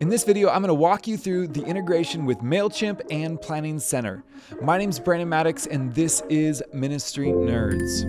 In this video, I'm going to walk you through the integration with MailChimp and Planning Center. My name's Brandon Maddox, and this is Ministry Nerds.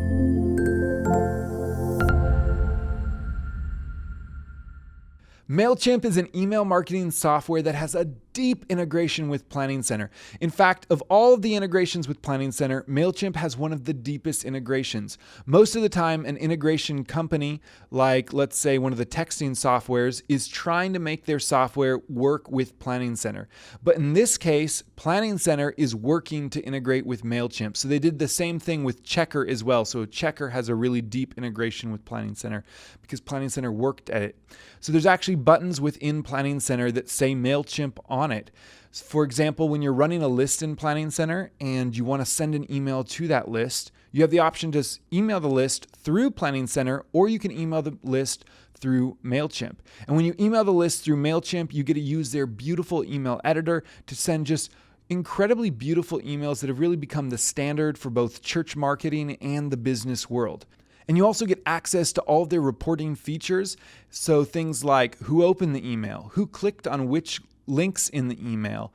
MailChimp is an email marketing software that has a deep integration with Planning Center. In fact, of all of the integrations with Planning Center, MailChimp has one of the deepest integrations. Most of the time, an integration company, like let's say one of the texting softwares, is trying to make their software work with Planning Center. But in this case, Planning Center is working to integrate with MailChimp. So they did the same thing with Checker as well. So Checker has a really deep integration with Planning Center because Planning Center worked at it. So there's actually buttons within Planning Center that say MailChimp on it. For example, when you're running a list in Planning Center and you want to send an email to that list, you have the option to email the list through Planning Center, or you can email the list through MailChimp. And when you email the list through MailChimp, you get to use their beautiful email editor to send just incredibly beautiful emails that have really become the standard for both church marketing and the business world. And you also get access to all of their reporting features. So things like who opened the email, who clicked on which links in the email,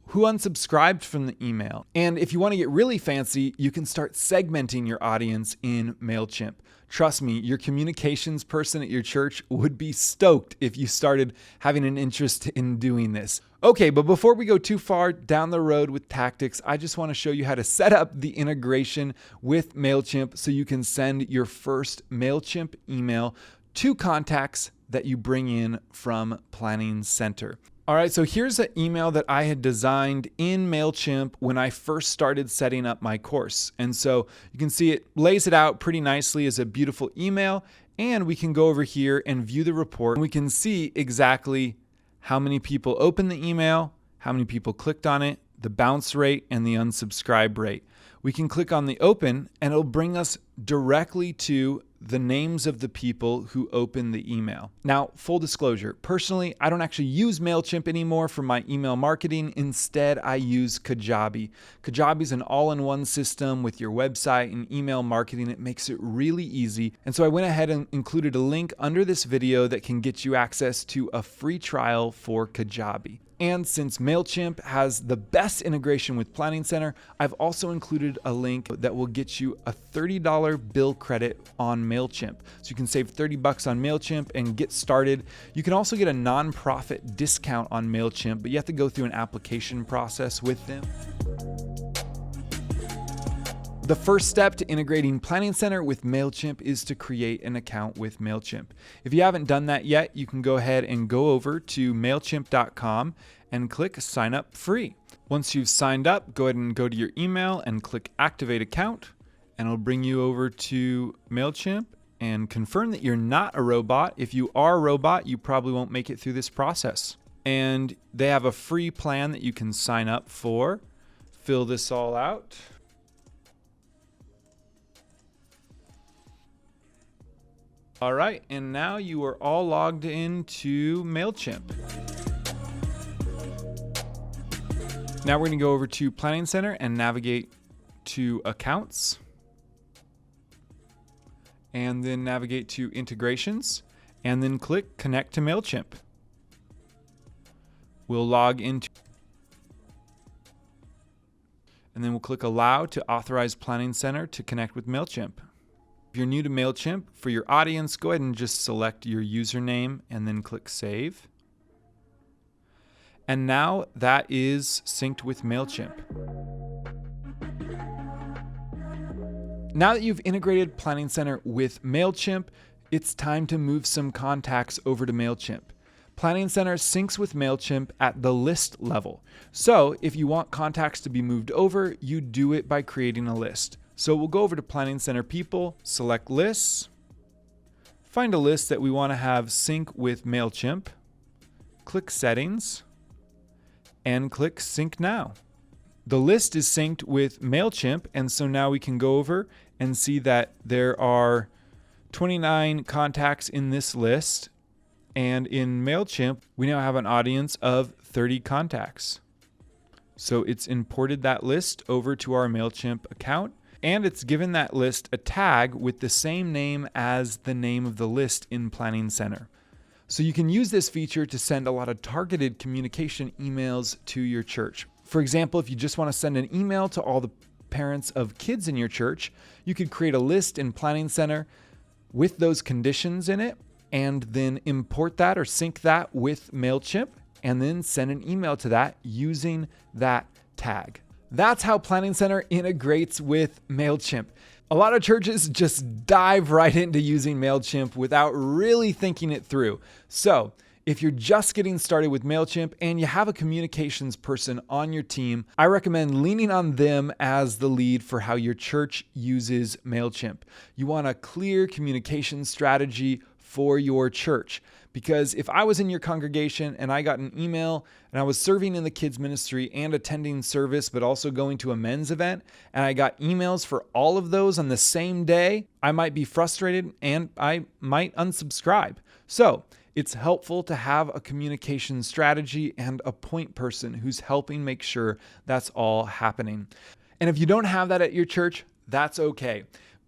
who unsubscribed from the email. And if you want to get really fancy, you can start segmenting your audience in MailChimp. Trust me, your communications person at your church would be stoked if you started having an interest in doing this. Okay, but before we go too far down the road with tactics, I just want to show you how to set up the integration with MailChimp so you can send your first MailChimp email to contacts that you bring in from Planning Center. All right, so here's an email that I had designed in MailChimp when I first started setting up my course. And so you can see it lays it out pretty nicely as a beautiful email. And we can go over here and view the report. And we can see exactly how many people opened the email, how many people clicked on it, the bounce rate, and the unsubscribe rate. We can click on the open and it'll bring us directly to the names of the people who opened the email. Now, full disclosure, personally, I don't actually use MailChimp anymore for my email marketing. Instead, I use Kajabi. Kajabi is an all-in-one system with your website and email marketing. It makes it really easy. And so I went ahead and included a link under this video that can get you access to a free trial for Kajabi. And since MailChimp has the best integration with Planning Center, I've also included a link that will get you a $30 bill credit on MailChimp. So you can save $30 on MailChimp and get started. You can also get a nonprofit discount on MailChimp, but you have to go through an application process with them. The first step to integrating Planning Center with MailChimp is to create an account with MailChimp. If you haven't done that yet, you can go ahead and go over to MailChimp.com and click Sign Up Free. Once you've signed up, go ahead and go to your email and click Activate Account, and it'll bring you over to MailChimp and confirm that you're not a robot. If you are a robot, you probably won't make it through this process. And they have a free plan that you can sign up for. Fill this all out. All right, and now you are all logged into MailChimp. Now we're going to go over to Planning Center and navigate to Accounts. And then navigate to Integrations, and then click Connect to MailChimp. We'll log into, and then we'll click Allow to authorize Planning Center to connect with MailChimp. If you're new to MailChimp, for your audience, go ahead and just select your username and then click Save. And now that is synced with MailChimp. Now that you've integrated Planning Center with MailChimp, it's time to move some contacts over to MailChimp. Planning Center syncs with MailChimp at the list level. So if you want contacts to be moved over, you do it by creating a list. So we'll go over to Planning Center People, select Lists, find a list that we want to have sync with MailChimp, click Settings, and click Sync Now. The list is synced with MailChimp, and so now we can go over and see that there are 29 contacts in this list, and in MailChimp, we now have an audience of 30 contacts. So it's imported that list over to our MailChimp account, and it's given that list a tag with the same name as the name of the list in Planning Center. So you can use this feature to send a lot of targeted communication emails to your church. For example, if you just want to send an email to all the parents of kids in your church, you could create a list in Planning Center with those conditions in it, and then import that or sync that with MailChimp, and then send an email to that using that tag. That's how Planning Center integrates with MailChimp. A lot of churches just dive right into using MailChimp without really thinking it through. So if you're just getting started with MailChimp and you have a communications person on your team, I recommend leaning on them as the lead for how your church uses MailChimp. You want a clear communication strategy for your church. Because if I was in your congregation and I got an email and I was serving in the kids ministry and attending service, but also going to a men's event, and I got emails for all of those on the same day, I might be frustrated and I might unsubscribe. So it's helpful to have a communication strategy and a point person who's helping make sure that's all happening. And if you don't have that at your church, that's okay.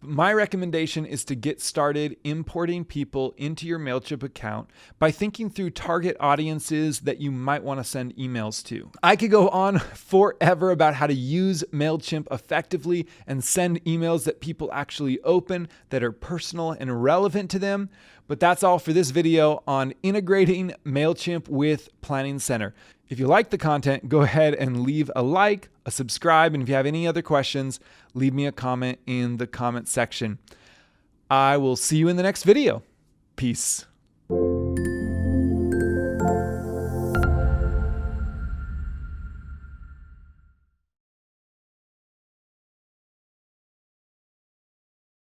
My recommendation is to get started importing people into your MailChimp account by thinking through target audiences that you might want to send emails to. I could go on forever about how to use MailChimp effectively and send emails that people actually open that are personal and relevant to them, but that's all for this video on integrating MailChimp with Planning Center. If you like the content, go ahead and leave a like, a subscribe, and if you have any other questions, leave me a comment in the comment section. I will see you in the next video. Peace.